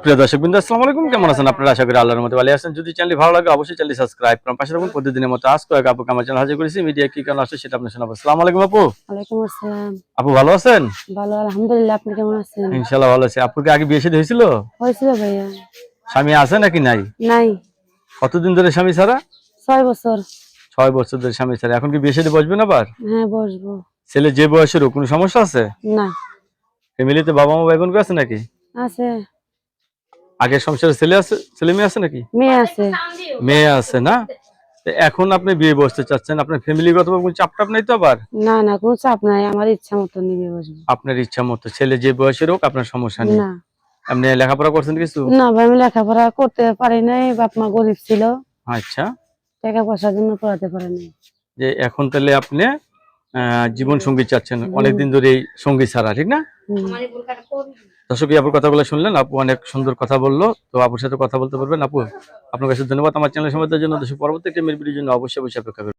প্রিয় দর্শকবৃন্দ, আসসালামু আলাইকুম। কেমন আছেন আপনারা? আশা করি আল্লাহর মধ্যে ভালো আছেন। যদি চ্যানেলটি ভালো লাগে অবশ্যই চ্যানেলটি সাবস্ক্রাইব করুন, পাশে থাকুন। প্রতিদিনের মতো আজ কয়েক আপুকে আমার চ্যানেল হাজির করেছি। মিডিয়া কি কারণ আসছে সেটা আপনি শোনাবো। আসসালামু আলাইকুম আপু। ওয়ালাইকুম আসসালাম। আপু ভালো আছেন? ভালো আলহামদুলিল্লাহ। আপনি কেমন আছেন? ইনশাআল্লাহ ভালো আছি। আপুর কি আগে বিয়ে শাদী হয়েছিল? হয়েছিল ভাইয়া। স্বামী আছে নাকি নাই? নাই। কতদিন ধরে স্বামী ছাড়া? 6 বছর। 6 বছর ধরে স্বামী ছাড়া। এখন কি বিয়ে শাদী বসবেন আবার? হ্যাঁ, বসবো। ছেলে যে বয়সের কোনো সমস্যা আছে? না। ফ্যামিলিতে বাবা মা ভাই বোন কেউ আছে নাকি? আছে। আগের সংসারে ছেলে আছে, ছেলে মেয়ে আছে নাকি? মেয়ে আছে। মেয়ে আছে না? তো এখন আপনি বিয়ে বসতে চাচ্ছেন, আপনার ফ্যামিলিগতভাবে কোনো চাপ টাপ নাই তো আবার? না না, কোনো চাপ নাই, আমার ইচ্ছা মতো নিয়ে বসবো। আপনার ইচ্ছা মতো ছেলে যে বয়সের হোক আপনার সমস্যা নেই। না। আপনি লেখাপড়া করছেন কিছু? না ভাই, আমি লেখাপড়া করতে পারি নাই, বাপ মা গরিব ছিল, আচ্ছা, টাকা পয়সার জন্য পড়াতে পারি নাই। যে এখন তাহলে আপনি জীবন সঙ্গী চাচ্ছেন হুম। অনেকদিন ধরে সঙ্গী ছাড়া, ঠিক না? হুম। দর্শক, আপুর কথাগুলো শুনলেন, আপু অনেক সুন্দর কথা বললো। তো আপুর সাথে কথা বলতে পারবেন। আপু, আপনার কাছে ধন্যবাদ আমার চ্যানেল সময়ের জন্য। দর্শক, পরবর্তী একটি ভিডিওর জন্য অবশ্যই অপেক্ষা করবেন।